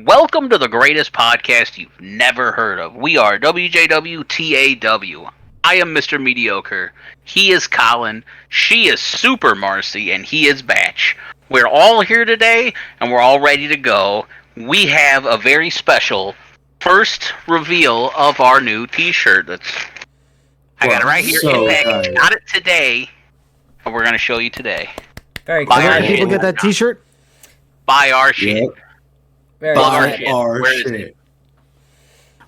and welcome to the greatest podcast you've never heard of. We are WJWTAW. I am Mr. Mediocre. He is Kollin. She is Super Marcey, and he is Batch. We're all here today, and we're all ready to go. We have a very special first reveal of our new T-shirt. I got it right here in package. Got it today, and we're going to show you today. Very cool. How do people get that T-shirt? Buy our shit. Yep. Buy our shit.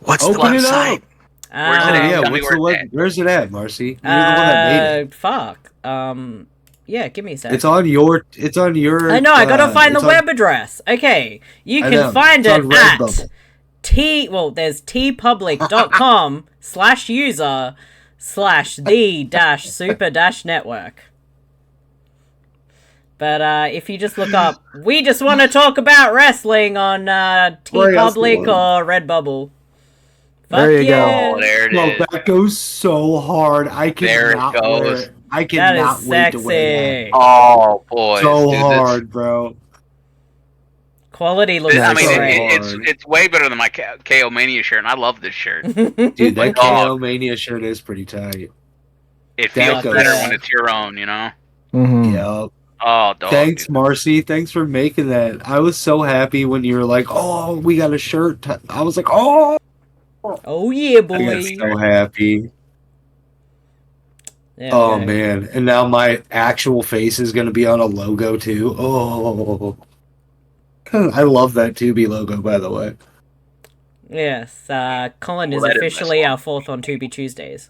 What's the website? Where's it at, Marcey? You're the one that made it. Fuck. Yeah, give me a sec. It's on your. I know. I gotta find the web address. Okay, you can find it at there's tpublic.com/user/the-super-network. But if you just look up, we just want to talk about wrestling on TeePublic or Redbubble. There you go. Oh, there it is. That goes so hard. I cannot wear it. I cannot wait to wear it. Oh boy, so hard, bro. Quality looks great. It's way better than my KO Mania shirt, and I love this shirt. Dude, that KO Mania shirt is pretty tight. It feels better when it's your own, you know? Mm-hmm. Yep. Oh, dog. Thanks, Marcey. Thanks for making that. I was so happy when you were like, "Oh, we got a shirt." I was like, "Oh, yeah, boy!" I got so happy. Yeah, oh man! And now my actual face is going to be on a logo too. Oh, I love that Tubi logo, by the way. Yes, Kollin is officially our fourth on Tubi Tuesdays,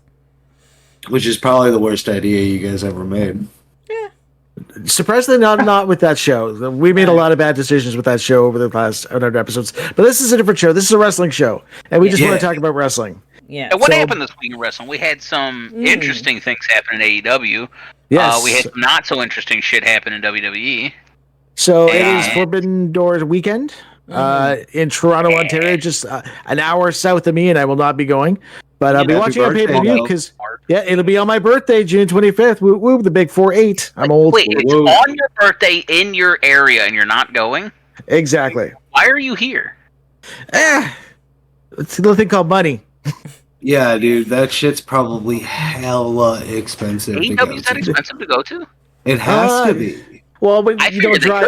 which is probably the worst idea you guys ever made. Yeah. Surprisingly, not with that show. We made a lot of bad decisions with that show over the past 100 episodes. But this is a different show. This is a wrestling show, and we just want to talk about wrestling. Yeah. And what happened this week in wrestling? We had some interesting things happen in AEW. Yes. We had some not so interesting shit happen in WWE. So it is Forbidden Doors weekend in Toronto, Ontario, just an hour south of me, and I will not be going. But I'll be watching on pay-per-view because, it'll be on my birthday, June 25th. Woo woo, the big 4-8. I'm old. Wait, it's on your birthday in your area and you're not going? Exactly. Why are you here? It's a little thing called money. Yeah, dude, that shit's probably hella expensive. AEW's that expensive to go to? It has to be. Well, but you don't drive.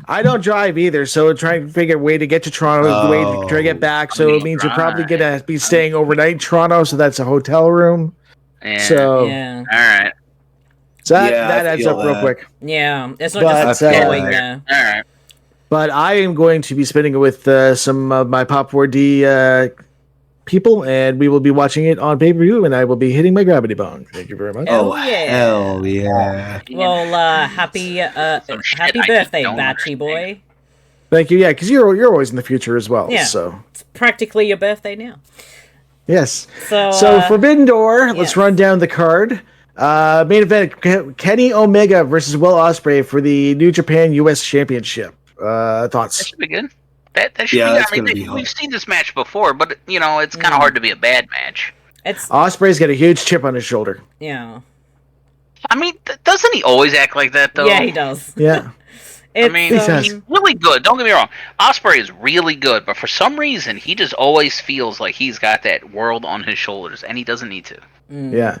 I don't drive either, so trying to figure a way to get to Toronto, way to try to get back. So it means you're probably gonna be staying overnight in Toronto, so that's a hotel room. Yeah. So all right. So that adds up real quick. Yeah, it's not just going there. All right. But I am going to be spending it with some of my Pop 4D people, and we will be watching it on pay-per-view, and I will be hitting my gravity bong. Thank you very much. Oh, hell yeah. Well, happy birthday, Batchy boy. Thank you. Yeah, because you're always in the future as well. Yeah. So it's practically your birthday now. Yes. So Forbidden Door, let's run down the card. Main event, Kenny Omega versus Will Ospreay for the New Japan US Championship. Thoughts? That should be good. That should be. We've seen this match before, but it's kind of hard to be a bad match. Ospreay's got a huge chip on his shoulder. Yeah. I mean, doesn't he always act like that though? Yeah, he does. Yeah. I mean, he's really good. Don't get me wrong. Ospreay is really good, but for some reason, he just always feels like he's got that world on his shoulders, and he doesn't need to. Yeah.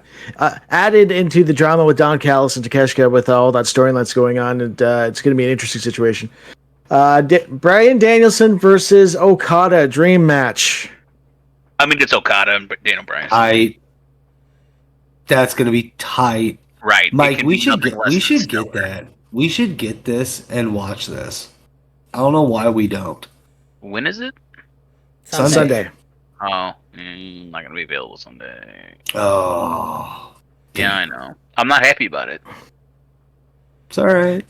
Added into the drama with Don Callis and Takeshita with all that storyline that's going on, and it's going to be an interesting situation. Bryan Danielson versus Okada dream match. I mean, it's Okada and Daniel Bryan. That's going to be tight. Right. Mike, we should get that. We should get this and watch this. I don't know why we don't. When is it? Sunday. Oh, not going to be available Sunday. Oh. Yeah, I know. I'm not happy about it. It's all right.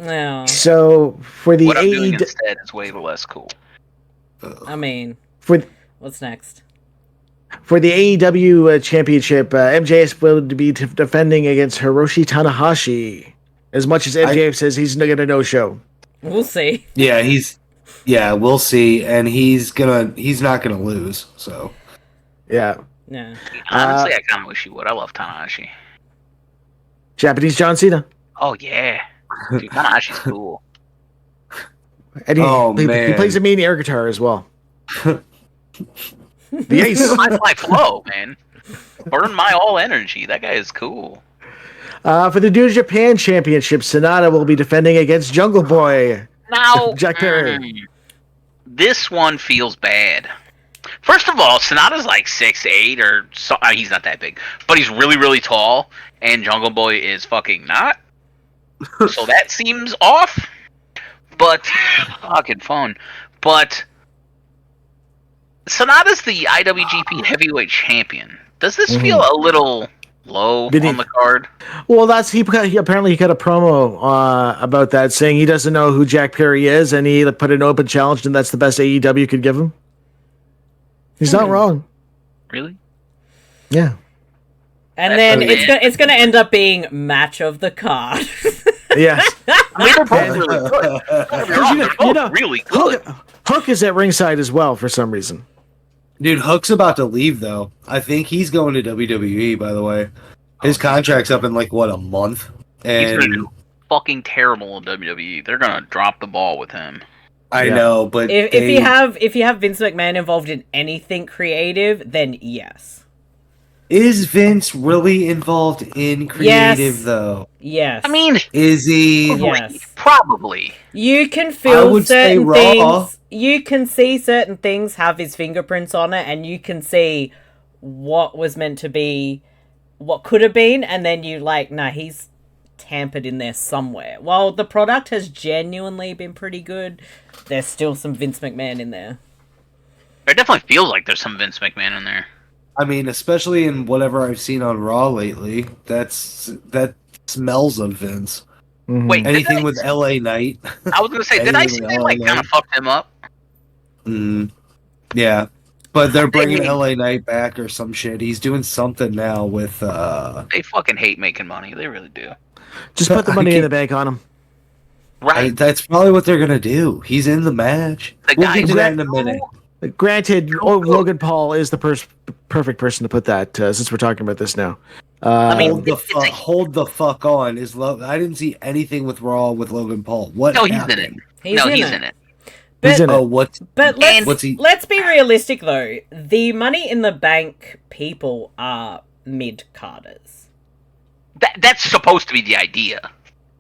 No. So for the what I'm doing instead is way less cool. I mean, what's next? For the AEW Championship, MJF will be defending against Hiroshi Tanahashi. As much as MJF says he's going to no-show. We'll see. Yeah, we'll see, and he's not gonna lose. So. Yeah. Yeah. Honestly, I kind of wish he would. I love Tanahashi. Japanese John Cena. Oh yeah, dude, Tanahashi's cool. And he plays a mean air guitar as well. The ace. My flow, man. Burn my all energy. That guy is cool. For the New Japan Championship, Sonata will be defending against Jungle Boy. Now, Jack Perry. This one feels bad. First of all, Sonata's like 6'8", or so, he's not that big, but he's really, really tall, and Jungle Boy is fucking not. So that seems off. But fucking fun. But Sonata's the IWGP Heavyweight Champion. Does this feel a little low on the card? Well, he apparently got a promo about that, saying he doesn't know who Jack Perry is, and he put an open challenge, and that's the best AEW could give him. He's not wrong. Really? Yeah. And then it's gonna end up being match of the card. Yes. They're both really good. They're both really good. Hook is at ringside as well for some reason. Dude, Hook's about to leave, though. I think he's going to WWE, by the way. His contract's up in, a month. And he's going to do fucking terrible in WWE. They're going to drop the ball with him. I know, but... If you have Vince McMahon involved in anything creative, then yes. Is Vince really involved in creative, though? Yes. I mean... Is he? Yes. Probably. You can feel certain things. You can see certain things have his fingerprints on it, and you can see what was meant to be, what could have been, and then you he's tampered in there somewhere. While the product has genuinely been pretty good, there's still some Vince McMahon in there. It definitely feels like there's some Vince McMahon in there. I mean, especially in whatever I've seen on Raw lately, that smells of Vince. Mm-hmm. Wait, anything with LA Knight? I was gonna say, did I see they kind of fucked him up? Yeah, but they're bringing LA Knight back or some shit. He's doing something now with. They fucking hate making money. They really do. Just put the money in the bank on him. Right. That's probably what they're gonna do. He's in the match. We'll get to that in a minute. Granted, Logan Paul is the perfect person to put that. Since we're talking about this now, hold the fuck on. I didn't see anything with Raw with Logan Paul. What? No, he's in it. He's in it. But let's be realistic though. The Money in the Bank people are mid-carders. That's supposed to be the idea.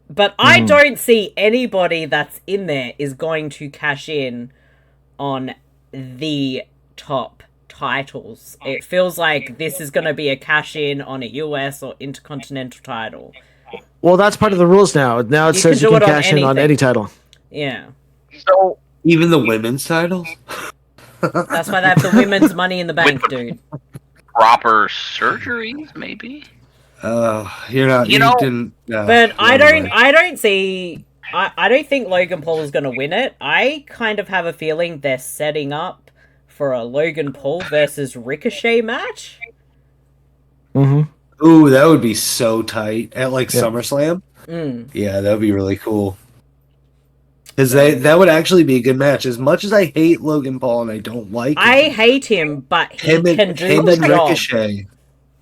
But I don't see anybody that's in there is going to cash in on the top titles. It feels like this is going to be a cash in on a US or Intercontinental title. Well, that's part of the rules now. Now it says you can cash in on any title. Yeah. So even the women's titles? That's why they have the women's Money in the Bank, dude. Proper surgeries, maybe. You're not. But I don't see. I don't think Logan Paul is going to win it. I kind of have a feeling they're setting up for a Logan Paul versus Ricochet match. Mm-hmm. Ooh, that would be so tight at SummerSlam. Yeah, that would be really cool. Because that would actually be a good match. As much as I hate Logan Paul and I don't like him. I hate him, but he can do the job. Ricochet.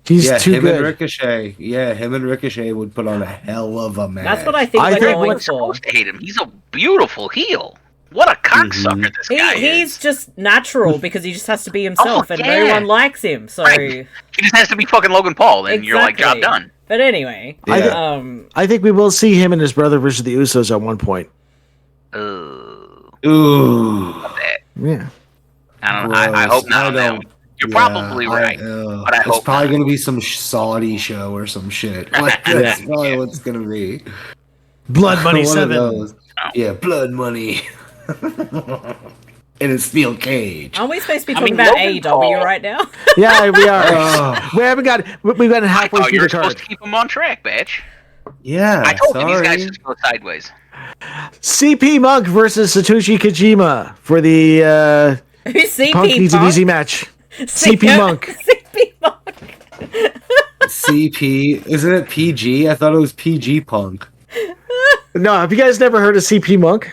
He's too him good. And Ricochet. Yeah, him and Ricochet would put on a hell of a match. That's what I think they're going for. Supposed to hate him. He's a beautiful heel. What a cocksucker this guy is. He's just natural because he just has to be himself and no one likes him. So he just has to be fucking Logan Paul and you're like, job done. But anyway. I think we will see him and his brother versus the Usos at one point. Ooh. Yeah. I don't know. I hope not. You're probably right, but I hope it's probably going to be some Saudi show or some shit. That's probably what's going to be. Blood Money 7. Yeah, Blood Money. In a steel cage. Aren't we supposed to be talking about AEW right now? Yeah, we are. We've gotten halfway through the card. You're supposed to keep them on track, bitch. Yeah, I told you these guys just go sideways. CP Monk versus Satoshi Kojima for the Who's CP Punk needs an easy match. CP Monk. CP Monk. CP, isn't it PG? I thought it was PG Punk. No, have you guys never heard of CP Monk?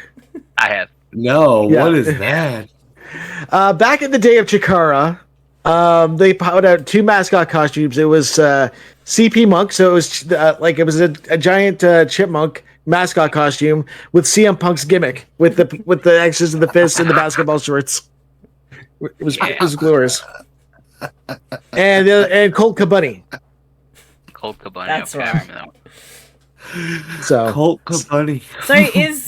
I have. No, what is that? Back in the day of Chikara, they put out 2 mascot costumes. It was CP Monk, so it was a giant chipmunk mascot costume with CM Punk's gimmick with the X's and the fists and the basketball shorts. It was glorious. And Colt Cabunny. Colt Cabunny. That's right. So Colt Cabunny. So is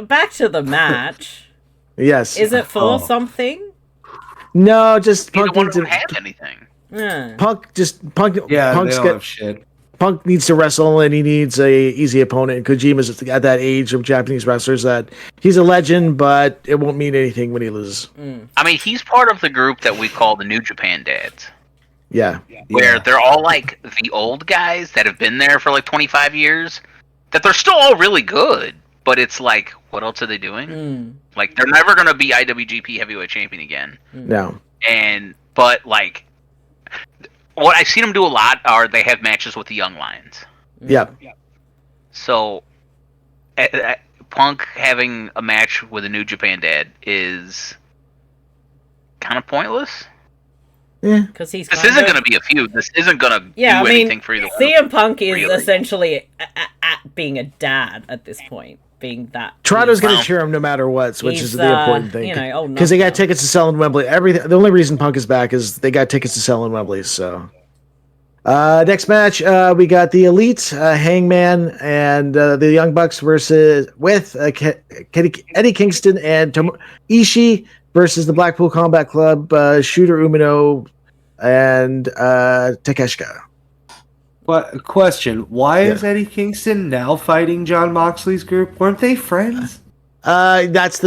back to the match. Yes. Is it for something? No, just Punk doesn't have anything. Yeah. Punk. Yeah, Punk's they don't have shit. Punk needs to wrestle, and he needs a easy opponent. Kojima's at that age of Japanese wrestlers that he's a legend, but it won't mean anything when he loses. I mean, he's part of the group that we call the New Japan Dads. Yeah. Where they're all like the old guys that have been there for like 25 years, that they're still all really good, but it's like, what else are they doing? Like, they're never going to be IWGP Heavyweight Champion again. No. But like, what I've seen them do a lot are they have matches with the Young Lions. Yeah. So, Punk having a match with a New Japan Dad is kind of pointless. Yeah. Because this isn't going to be a feud. This isn't going to do anything for either one. CM Punk is essentially at being a dad at this point. Being that Toronto's going to cheer him no matter what, which is the important thing. Because they got tickets to sell in Wembley. The only reason Punk is back is they got tickets to sell in Wembley. So, next match, we got the Elite, Hangman, and the Young Bucks versus Eddie Kingston and Ishii versus the Blackpool Combat Club, Shooter Umino, and Takeshita. But question: why is Eddie Kingston now fighting John Moxley's group? Weren't they friends? That's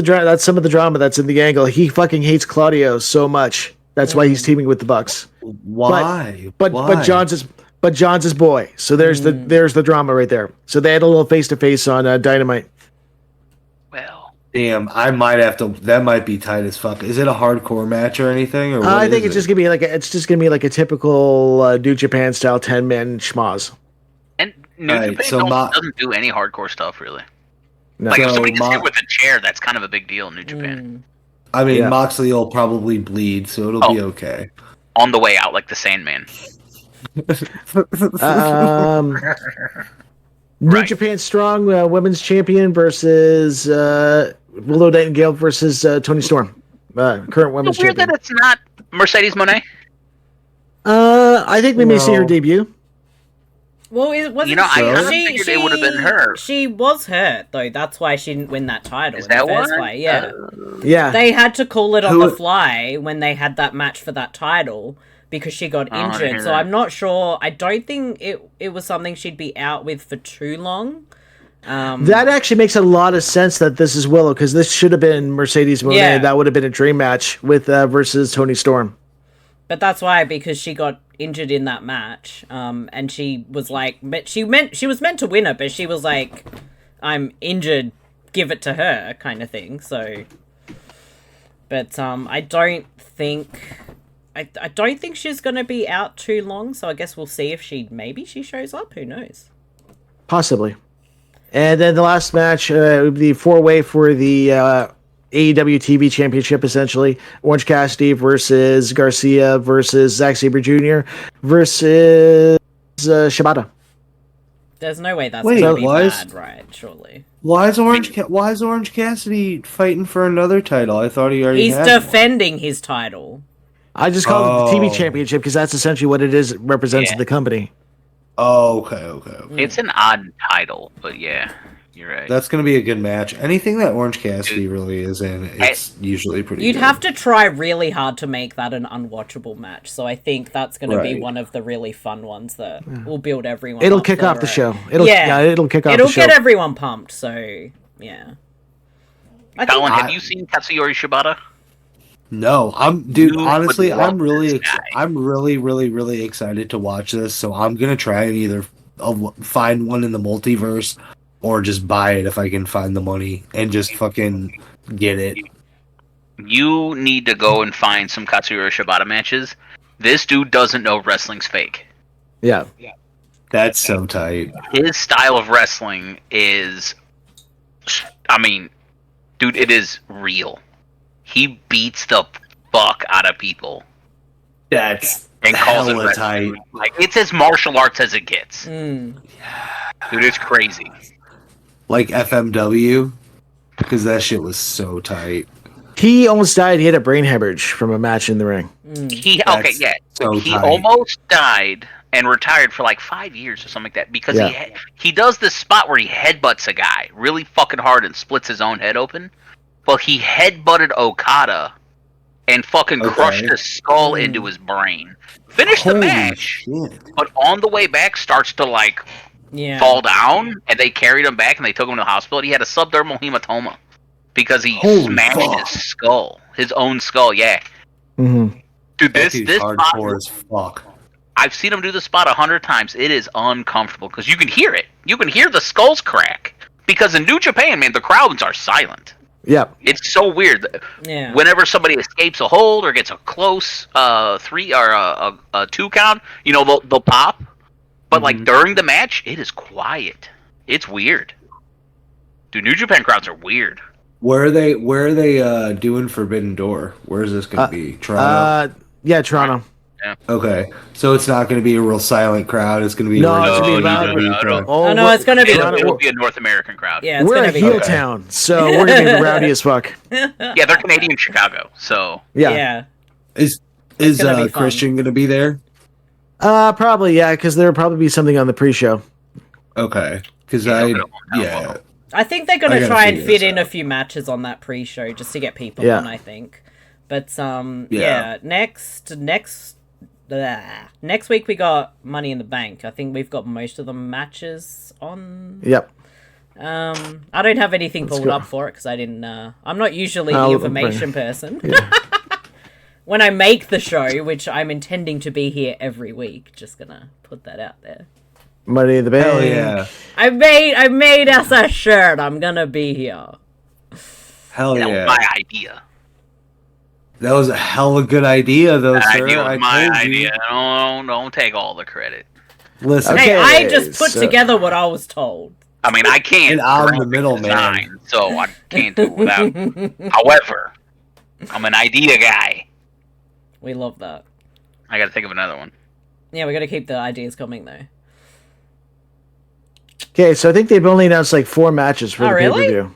some of the drama that's in the angle. He fucking hates Claudio so much. That's why he's teaming with the Bucks. Why? But John's his boy. So there's the drama right there. So they had a little face to face on Dynamite. Well, damn, I might have to. That might be tight as fuck. Is it a hardcore match or anything? Or I think it's just gonna be like a typical New Japan style 10-man schmoz. And New Japan doesn't do any hardcore stuff really. No. Like if somebody gets hit with a chair, that's kind of a big deal in New Japan. I mean, Moxley will probably bleed, so it'll be okay. On the way out, like the Sandman. New Japan Strong Women's Champion versus Willow Nightingale versus Toni Storm, current Women's Champion. Weird that it's not Mercedes Moné. I think we may see her debut. Well, I figured it would have been her. She was hurt though. That's why she didn't win that title in the first place. Yeah, yeah. They had to call it on the fly when they had that match for that title because she got injured. So I'm not sure. I don't think it was something she'd be out with for too long. That actually makes a lot of sense that this is Willow because this should have been Mercedes Moné. Yeah. That would have been a dream match with versus Toni Storm. But that's why, because she got injured in that match, and she was like, she was meant to win it, but she was like, I'm injured, give it to her, kind of thing. So, but I don't think she's gonna be out too long. So I guess we'll see if she shows up. Who knows? Possibly. And then the last match, the 4-way for the AEW TV Championship, essentially. Orange Cassidy versus Garcia versus Zack Sabre Jr. versus Shibata. There's no way that's going to be bad, right? Surely. Why is Orange Cassidy fighting for another title? I thought he already had defending his title. I just call it the TV Championship because that's essentially what it is. It represents the company. Oh, okay. It's an odd title, but yeah. You're right. That's going to be a good match. Anything that Orange Cassidy really is in, it's usually pretty good. You'd have to try really hard to make that an unwatchable match. So I think that's going to be one of the really fun ones that will build everyone It'll kick off the show. It'll kick off the show. It'll get everyone pumped. So, yeah. Colin, have you seen Katsuyori Shibata? No, honestly, I'm really excited to watch this. So I'm going to try and either find one in the multiverse or just buy it if I can find the money and just fucking get it. You need to go and find some Katsuyori Shibata matches. This dude doesn't know wrestling's fake. Yeah. That's so tight. His style of wrestling is... I mean, dude, it is real. He beats the fuck out of people. That's and calls it tight. Like, it's as martial arts as it gets. Mm. Dude, it's crazy. like FMW, because that shit was so tight. He almost died. He had a brain hemorrhage from a match in the ring. He tight. almost died and retired for like 5 years or something like that because he does this spot where he headbutts a guy really fucking hard and splits his own head open. Well, he headbutted Okada and fucking crushed his skull into his brain. Finished the match, but on the way back starts to like fall down, and they carried him back and they took him to the hospital. He had a subdermal hematoma because he smashed his skull, his own skull. Yeah, dude, this hardcore as fuck. I've seen him do the spot 100 times. It is uncomfortable because you can hear it. You can hear the skulls crack because in New Japan, man, the crowds are silent. Yeah, it's so weird. Yeah. Whenever somebody escapes a hold or gets a close 3 or a 2 count, you know they'll pop. But like during the match, it is quiet. It's weird. Dude, New Japan crowds are weird. Where are they doing Forbidden Door? Where is this going to be? Toronto. Yeah, Toronto. Yeah. Okay, so it's not going to be a real silent crowd. It's going to be no, it's going to be. It'll be a North American crowd. Yeah, we're a heel town, so we're going to be rowdy as fuck. Yeah, they're Canadian Chicago, so yeah. Is Christian going to be there? Probably, yeah, because there'll probably be something on the pre-show. Okay, because I think they're going to try and fit in a few matches on that pre-show just to get people on. I think, but next week we got Money in the Bank. I think we've got most of the matches on. Yep. I don't have anything pulled up for it because I didn't. I'm not usually the information person. Yeah. When I make the show, which I'm intending to be here every week, just gonna put that out there. Money in the Bank. Hell yeah! I made us a shirt. I'm gonna be here. Hell yeah! That was my idea. That was a hell of a good idea, though, sir. Idea was my idea. Don't take all the credit. Listen, hey, I just put together what I was told. I mean, I can't. I'm the middleman, so I can't do it without. However, I'm an idea guy. We love that. I gotta think of another one. Yeah, we gotta keep the ideas coming, though. Okay, so I think they've only announced like 4 matches for the pay-per-view.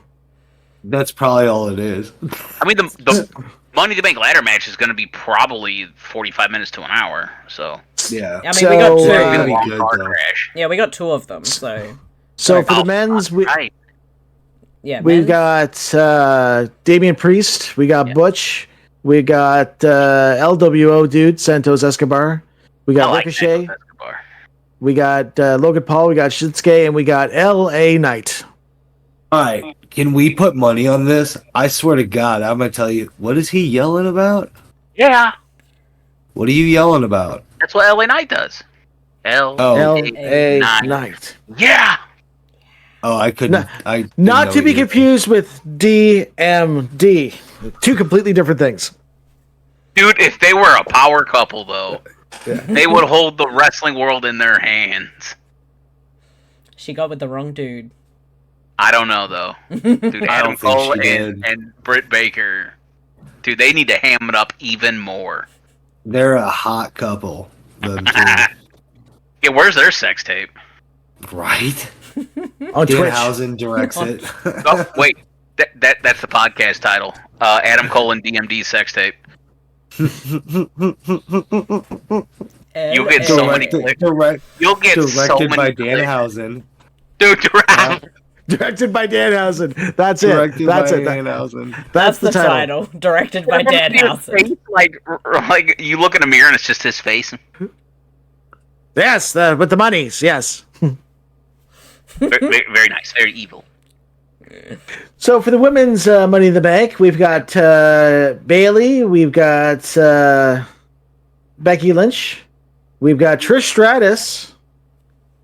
That's probably all it is. I mean, the Money in the Bank ladder match is going to be probably 45 minutes to an hour. So yeah, I mean, we got 2. Yeah, we got 2 of them. So for the men's, we've got Damian Priest, we got Butch, we got LWO dude Santos Escobar, we got Ricochet, we got Logan Paul, we got Shinsuke, and we got LA Knight. All right. Can we put money on this? I swear to God, I'm going to tell you. What is he yelling about? Yeah. What are you yelling about? That's what LA Knight does. LA Knight. Yeah. Oh, I couldn't. Not to be confused with DMD. 2 completely different things. Dude, if they were a power couple, though, they would hold the wrestling world in their hands. She got with the wrong dude. I don't know, though. Dude, Adam Cole and Britt Baker, dude, they need to ham it up even more. They're a hot couple. Yeah, where's their sex tape? Right? On Danhausen directs it. Oh, wait. That's the podcast title. Adam Cole and DMD sex tape. You'll get so many clicks. You'll get so many by Danhausen. Dude, Directed by Danhausen. That's it. Danhausen. That's the title. Directed by Danhausen. Like you look in a mirror and it's just his face. Yes, with the monies. Yes. Very nice. Very evil. So for the women's Money in the Bank, we've got Bayley, we've got Becky Lynch, we've got Trish Stratus,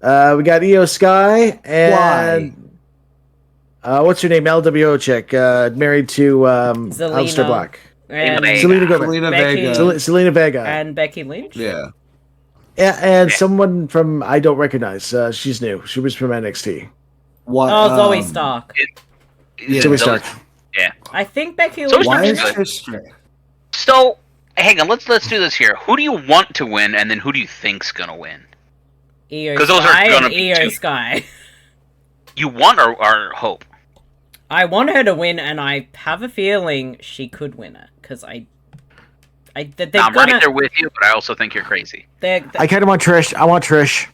we got Io Sky, and what's her name? LWO chick, married to Aleister Black. Selena Vega. And Becky Lynch? Yeah. And someone from I don't recognize. She's new. She was from NXT. What? Zoe Stark. Zoe Stark. Yeah. I think Becky Lynch. Why is Trish? So, hang on. Let's do this here. Who do you want to win, and then who do you think's gonna win? Io Sky and Io Sky. You want or hope? I want her to win, and I have a feeling she could win it because I'm right there with you, but I also think you're crazy. I kind of want Trish. I want Trish.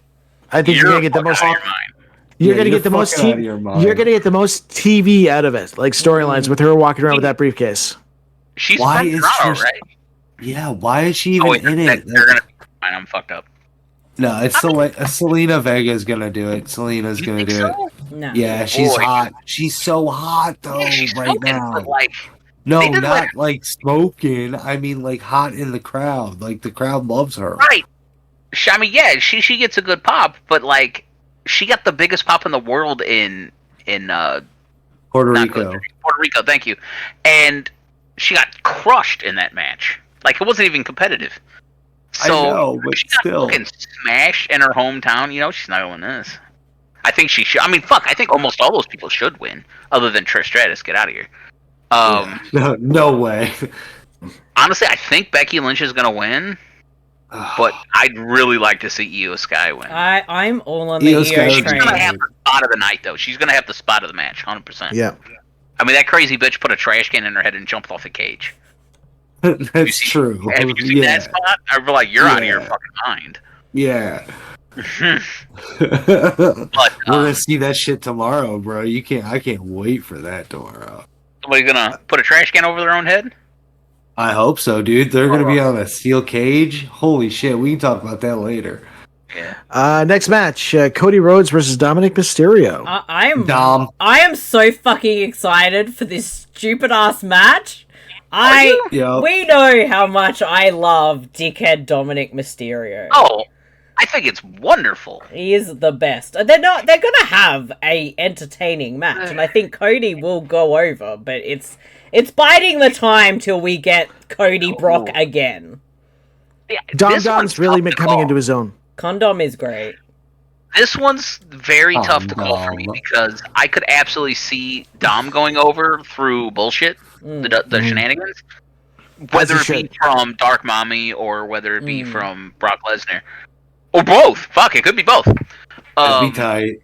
I think you're gonna get the most. You're gonna get the most. You're gonna get the most TV out of it, like storylines with her walking around with that briefcase. She's from Toronto, right? Yeah. Why is she even in it? They're gonna. I'm fucked up. No, it's Selena Vega's gonna do it. Selena's gonna do it. No. Yeah, she's hot. She's so hot though right now. No, not like smoking. I mean, like hot in the crowd. Like the crowd loves her. Right. I mean, yeah, she gets a good pop, but like she got the biggest pop in the world in Puerto Rico. Puerto Rico, thank you. And she got crushed in that match. Like it wasn't even competitive. So I know, but she got still fucking smashed in her hometown. You know, she's not gonna win this. I think she should. I mean, fuck. I think almost all those people should win, other than Trish Stratus. Get out of here. No way. Honestly, I think Becky Lynch is gonna win, but I'd really like to see Io Sky win. I'm all on the Io train. She's gonna have the spot of the night, though. She's gonna have the spot of the match, 100%. Yeah. I mean, that crazy bitch put a trash can in her head and jumped off the cage. That's true. Have you seen that spot? I feel like you're out of your fucking mind. Yeah. But we're gonna see that shit tomorrow, bro. I can't wait for that tomorrow. Somebody gonna put a trash can over their own head? I hope so, dude. They're gonna be on a steel cage. Holy shit, we can talk about that later. Yeah. Next match, Cody Rhodes versus Dominic Mysterio. I am so fucking excited for this stupid ass match. We know how much I love dickhead Dominic Mysterio. Oh, I think it's wonderful. He is the best. They're gonna have a entertaining match, and I think Cody will go over, but it's biding the time till we get Cody Brock again. Yeah, Dom's really coming into his own. Condom is great. This one's very tough to call for me because I could absolutely see Dom going over through bullshit, the shenanigans, whether it be from Dark Mommy or whether it be from Brock Lesnar. Or both. Fuck, it could be both. That'd be tight.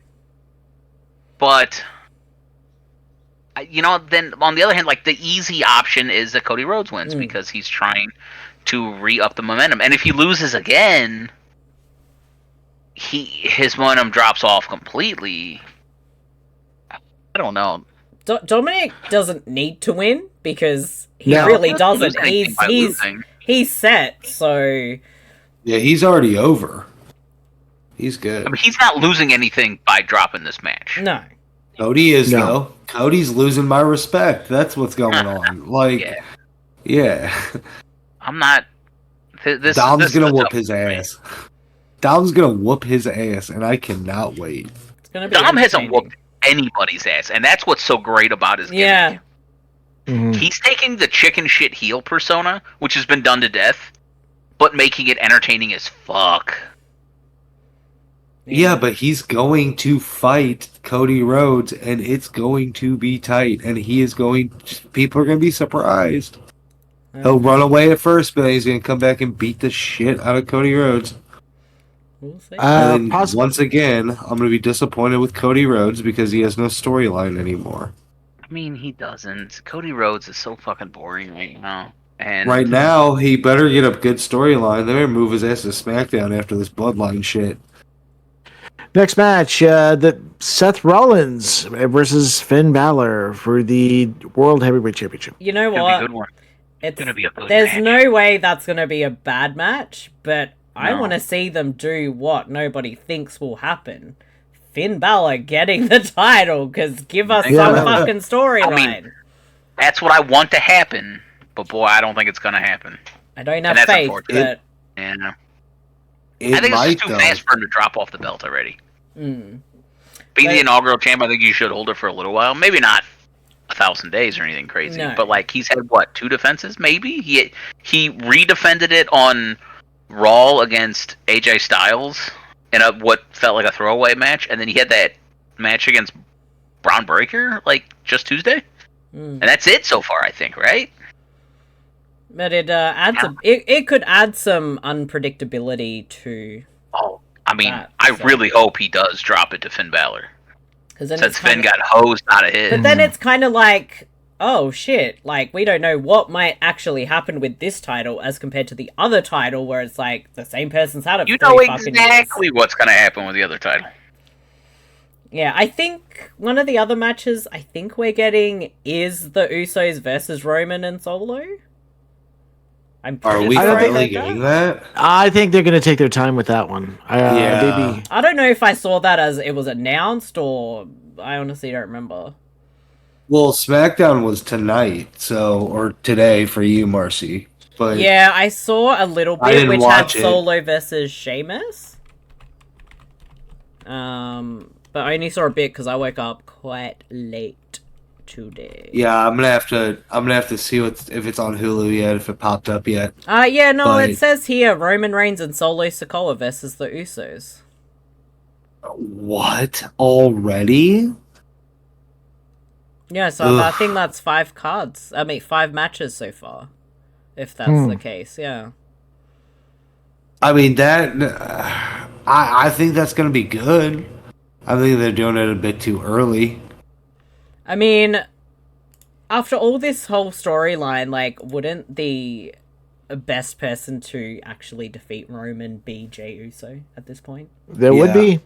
But, then on the other hand, like the easy option is that Cody Rhodes wins because he's trying to re-up the momentum. And if he loses again, his momentum drops off completely. I don't know. Dominic doesn't need to win because he really doesn't. He's set, so yeah, he's already over. He's good. I mean, he's not losing anything by dropping this match. No. Cody is, though. Cody's losing my respect. That's what's going on. Like, yeah. I'm not... Dom's going to whoop his ass. Dom's going to whoop his ass, and I cannot wait. It's gonna be Dom hasn't whooped anybody's ass, and that's what's so great about his gimmick. Yeah. Mm-hmm. He's taking the chicken shit heel persona, which has been done to death, but making it entertaining as fuck. Yeah, but he's going to fight Cody Rhodes, and it's going to be tight, and people are going to be surprised. He'll run away at first, but he's going to come back and beat the shit out of Cody Rhodes. We'll see. And once again, I'm going to be disappointed with Cody Rhodes because he has no storyline anymore. I mean, he doesn't. Cody Rhodes is so fucking boring right now. And right now, he better get a good storyline. They better move his ass to SmackDown after this Bloodline shit. Next match, the Seth Rollins versus Finn Balor for the World Heavyweight Championship. You know It's what? gonna be a good one. It's gonna be a good There's match. no way that's gonna be a bad match, but I want to see them do what nobody thinks will happen. Finn Balor getting the title, because give us some fucking storyline. I mean, that's what I want to happen, but boy, I don't think it's gonna happen. I don't have faith, but... Yeah. I think it's just too fast for him to drop off the belt already. Being the inaugural champ, I think you should hold it for a little while. Maybe not 1,000 days or anything crazy, but like he's had 2 defenses? Maybe he redefended it on Raw against AJ Styles in what felt like a throwaway match, and then he had that match against Braun Breaker just Tuesday, and that's it so far. I think, right? But it adds it could add some unpredictability to. Oh, I mean, I really hope he does drop it to Finn Balor. Since Finn got hosed out of his. But then it's kind of like, oh shit, like, we don't know what might actually happen with this title as compared to the other title where it's like, the same person's had it for 3 fucking years. Exactly what's going to happen with the other title. Yeah, I think one of the other matches I think we're getting is the Usos versus Roman and Solo. Are we finally getting that? I think they're going to take their time with that one. Maybe. I don't know if I saw that as it was announced or I honestly don't remember. Well, SmackDown was tonight, or today for you, Marcey. But yeah, I saw a little bit which had Solo versus Sheamus. But I only saw a bit because I woke up quite late today. Yeah, I'm gonna have to see if it's on Hulu yet, if it popped up yet. Yeah, no, it says here Roman Reigns and Solo Sikoa versus the Usos. What? Already? Yeah, so I think that's 5 cards. 5 matches so far. If that's the case, yeah. I mean that I think that's gonna be good. I think they're doing it a bit too early. I mean, after all this whole storyline, like, wouldn't the best person to actually defeat Roman be Jey Uso at this point? There would be.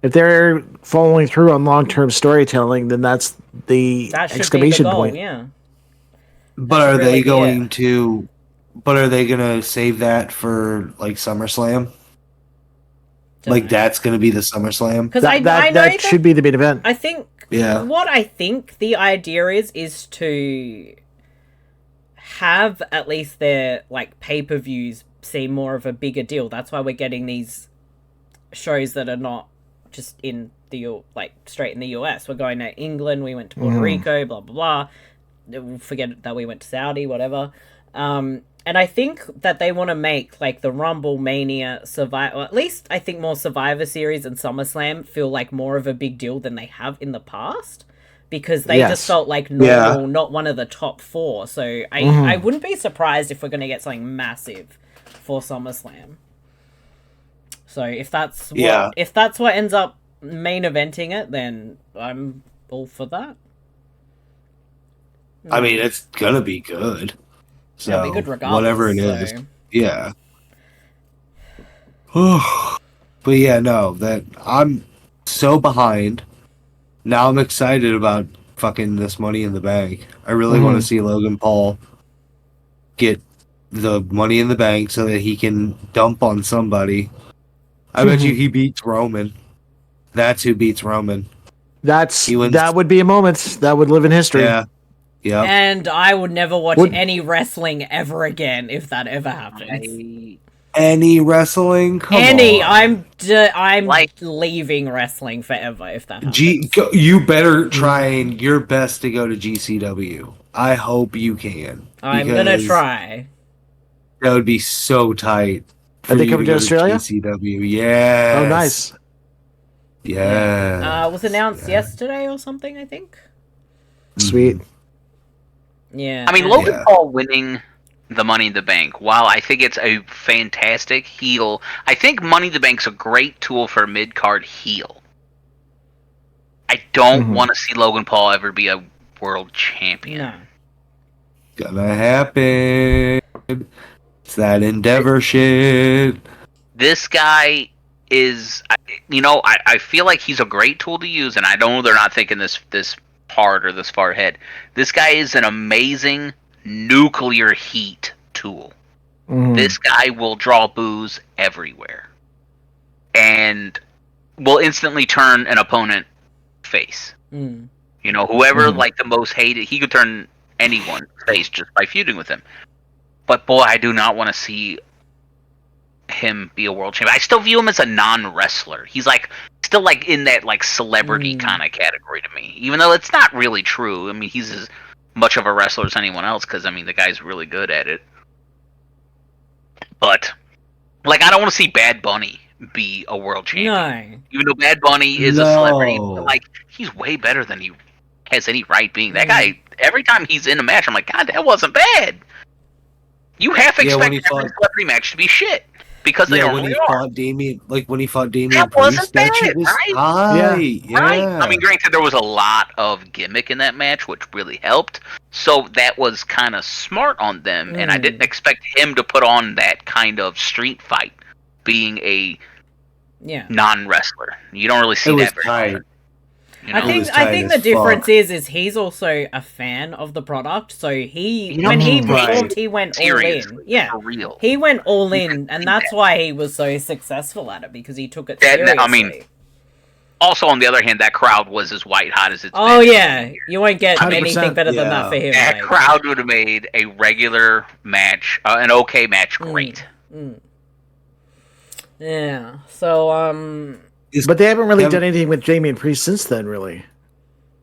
If they're following through on long-term storytelling, then that's the exclamation point. Yeah. But are they going to? But are they gonna save that for like SummerSlam? Like that's gonna be the SummerSlam? Because I know that should be the main event. I think. Yeah. What I think the idea is to have at least their like pay-per-views seem more of a bigger deal. That's why we're getting these shows that are not just in the straight in the US. We're going to England. We went to Puerto Rico. Blah blah blah. Forget that we went to Saudi. Whatever. And I think that they want to make like the Rumble, Mania, Survivor, or at least I think more Survivor Series and SummerSlam feel like more of a big deal than they have in the past, because they just felt like normal, not one of the top 4. So I wouldn't be surprised if we're going to get something massive for SummerSlam. So if that's what ends up main eventing it, then I'm all for that. I mean, it's gonna be good. So it'll be good regardless, whatever it is, yeah. But yeah, no, that I'm so behind. Now I'm excited about fucking this Money in the Bank. I really want to see Logan Paul get the Money in the Bank so that he can dump on somebody. I bet you he beats Roman. That's who beats Roman. That would be a moment that would live in history. Yeah. Yeah. And I would never watch any wrestling ever again if that ever happens. Any wrestling? Come on. I'm like leaving wrestling forever if that happens. You better try your best to go to GCW. I hope you can. I'm gonna try. That would be so tight. Are they coming to Australia? GCW, yeah. Oh, nice. Yeah. Was announced yesterday or something, I think. Sweet. Yeah. I mean, Logan Paul winning the Money in the Bank, while I think it's a fantastic heel, I think Money in the Bank's a great tool for a mid-card heel. I don't want to see Logan Paul ever be a world champion. No. Gonna happen. It's that Endeavor shit. This guy is, I feel like he's a great tool to use, and I know they're not thinking this hard or this far ahead. This guy is an amazing nuclear heat tool. This guy will draw boos everywhere and will instantly turn an opponent face. Whoever like the most hated, he could turn anyone's face just by feuding with him. But boy, I do not want to see him be a world champion. I still view him as a non-wrestler. He's still in that celebrity kind of category to me, even though it's not really true. I mean, he's as much of a wrestler as anyone else, because I mean the guy's really good at it. But I don't want to see Bad Bunny be a world champion. No. Even though Bad Bunny is a celebrity, but he's way better than he has any right being. That guy, every time he's in a match, I'm like, God, that wasn't bad. You half expect every celebrity match to be shit. because they when he fought Damian, that Priest, wasn't that bad, shit was right? high. Yeah. Right. I mean, granted, there was a lot of gimmick in that match, which really helped. So that was kind of smart on them, and I didn't expect him to put on that kind of street fight, being a non-wrestler. You don't really see that very often. You know? I think the difference is he's also a fan of the product, so when he performed, he went all in. Yeah, for real. He went all in, and that's why he was so successful at it, because he took it seriously. I mean, also on the other hand, that crowd was as white hot as it's been. Oh yeah, you won't get anything better than that for him. That crowd would have made a regular match, an okay match, great. Yeah. So but they haven't really done anything with Damian Priest since then, really.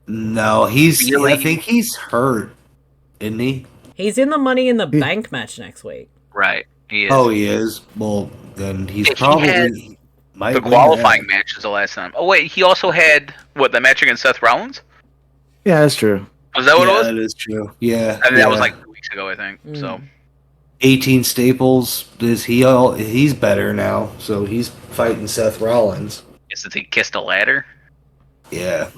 No, I think he's hurt, isn't he? He's in the Money in the Bank match next week. Right. He is. Oh, he is? Well, then he's probably... The qualifying match is the last time. Oh, wait, he also had, the match against Seth Rollins? Yeah, that's true. Was that what it was? That is true. Yeah. I mean, that was like 2 weeks ago, I think. So 18 Staples, he's better now, so he's fighting Seth Rollins. Guess he kissed a ladder? Yeah.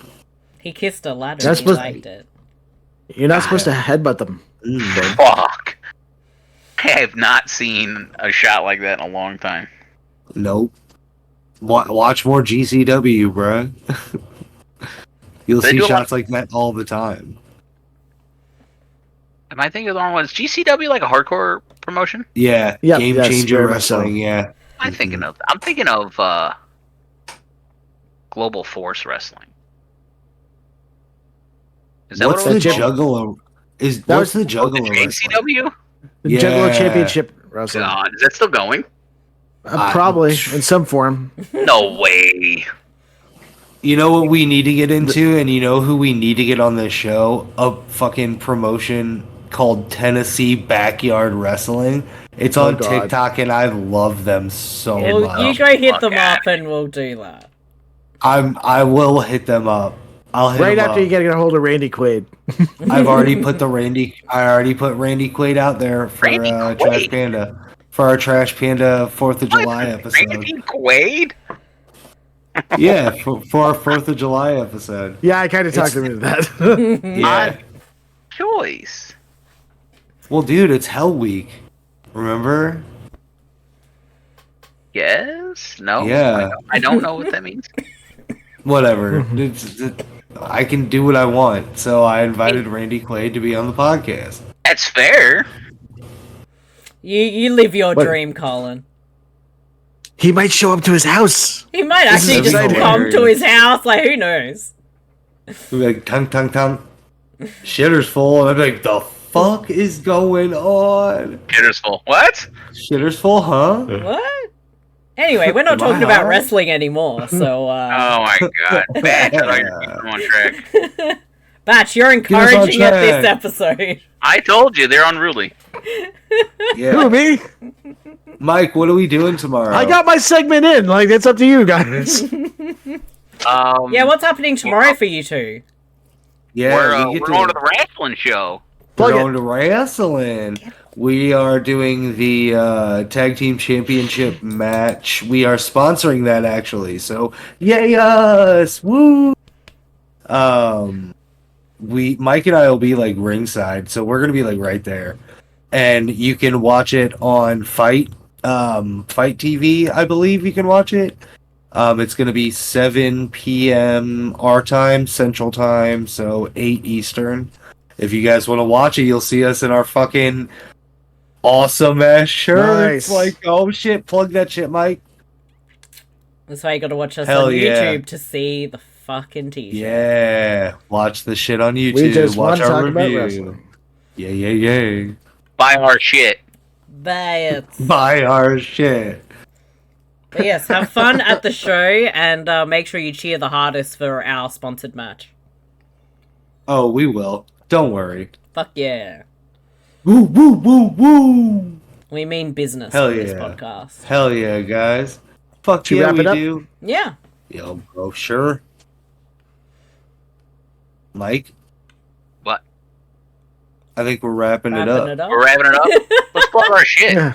He kissed a ladder and he liked it. You're not supposed to headbutt them. Fuck. I have not seen a shot like that in a long time. Nope. Watch more GCW, bro. You'll see shots like that all the time. Am I thinking of the wrong one? Is GCW like a hardcore promotion? Yeah. Game Changer Wrestling, yeah. I'm thinking of Global Force Wrestling. Is that what's the Juggalo? What's the Juggalo? GCW? The Juggalo Championship Wrestling. God, is that still going? Probably in some form. No way. You know what we need to get into, and you know who we need to get on this show? A fucking promotion called Tennessee Backyard Wrestling. It's on TikTok, and I love them so much. You go hit them up, and we'll do that. I will hit them up. I'll hit right them after up. you get a hold of Randy Quaid. I already put Randy Quaid out there for Trash Panda. For our Trash Panda 4th of July episode. Randy Quaid? Yeah, for our 4th of July episode. Yeah, I kind of talked him into that. Yeah. Choice. Well, dude, it's Hell Week. Remember? Yes? No? Yeah. I don't know what that means. Whatever. I can do what I want, so I invited Randy Quaid to be on the podcast. That's fair. You live your dream, Kollin. He might show up to his house. He might actually just come to his house. Like, who knows? He'll be like, tongue. Shitter's full. And I'd be like, the fuck is going on? Shitter's full. What? Shitter's full, huh? What? Anyway, we're not talking about wrestling anymore, so... Oh my god. Batch, I you're on track. Batch, you're encouraging it this episode. I told you, they're unruly. Yeah. Who, me? Mike, what are we doing tomorrow? I got my segment in. Like, it's up to you guys. Yeah, what's happening tomorrow for you two? Yeah, we're going to the wrestling show. We're going to wrestling. We are doing the Tag Team Championship match. We are sponsoring that, actually. So, yay us! Woo! Mike and I will be like ringside, so we're gonna be like right there, and you can watch it on Fight TV. I believe you can watch it. It's gonna be 7 p.m. our time, Central Time, so 8 Eastern. If you guys want to watch it, you'll see us in our fucking awesome ass shirts. Nice. Like, oh shit, plug that shit, Mike. That's why you gotta watch us on YouTube to see the fucking t-shirt. Yeah, watch the shit on YouTube. We just watch want to our talk about review. wrestling. Yeah. Buy our shit. Buy our shit. But yes, have fun at the show, and make sure you cheer the hardest for our sponsored match. Oh, we will. Don't worry. Fuck yeah. Woo! We mean business Hell on yeah. this podcast. Hell yeah, guys. Fuck Should we yeah, wrap we it up? do. Yeah. Yo, bro, sure. Mike? What? I think we're wrapping it up. We're wrapping it up? Let's plug our shit. Yeah.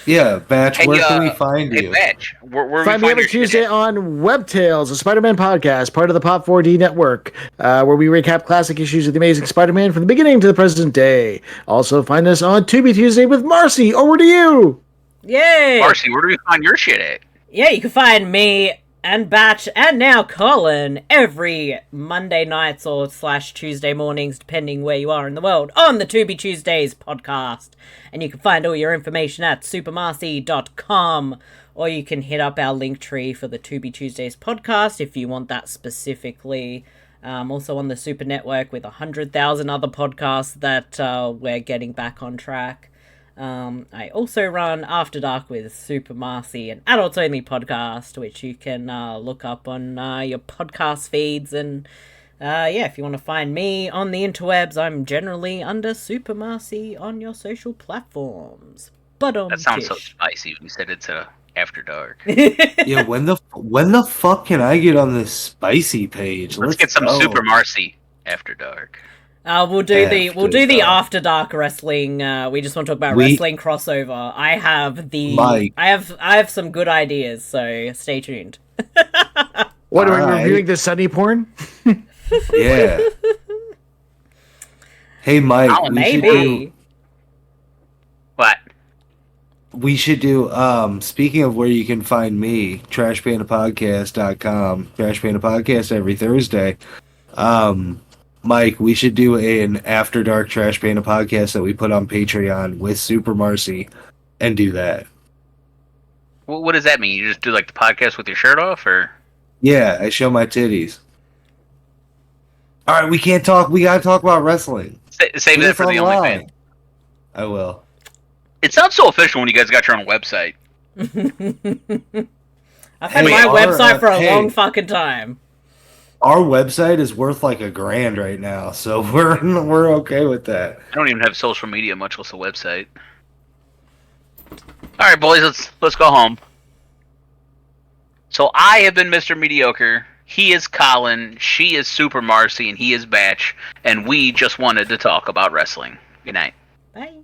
Yeah, Batch, Hey, where can we find hey, you? Batch, where Find we me find every your Tuesday shit on Webtails, a Spider-Man podcast, part of the Pop 4D network, where we recap classic issues of the Amazing Spider-Man from the beginning to the present day. Also, find us on Tubi Tuesday with Marcey. Over to you. Yay! Marcey, where do we find your shit at? Yeah, you can find me and Batch and now Kollin every Monday nights or / Tuesday mornings, depending where you are in the world, on the To Be Tuesdays podcast. And you can find all your information at supermarcey.com, or you can hit up our link tree for the To Be Tuesdays podcast if you want that specifically. Also on the Super Network with 100,000 other podcasts that we're getting back on track. I also run After Dark with Super Marcey, an adults only podcast, which you can look up on your podcast feeds. And if you want to find me on the interwebs, I'm generally under Super Marcey on your social platforms. But that sounds so spicy when you said it's After Dark. Yeah, when the fuck can I get on this spicy page? Let's get some Super Marcey After Dark. We'll do the After Dark wrestling. We just want to talk about wrestling crossover. I have some good ideas, so stay tuned. What are we reviewing? The Sunny porn? Yeah. Hey, Mike. Maybe. What? We should do, speaking of where you can find me, trashpandapodcast.com, Trash Panda Podcast every Thursday. Mike, we should do an After Dark Trash Panda podcast that we put on Patreon with Super Marcey and do that. Well, what does that mean? You just do like the podcast with your shirt off, or? Yeah, I show my titties. All right, we can't talk. We gotta talk about wrestling. Save that for the OnlyFans. I will. It sounds so official when you guys got your own website. I've had my website for a long fucking time. Our website is worth like $1,000 right now, so we're okay with that. I don't even have social media, much less a website. All right, boys, let's go home. So I have been Mr. Mediocre. He is Kollin. She is Super Marcey, and he is Batch. And we just wanted to talk about wrestling. Good night. Bye.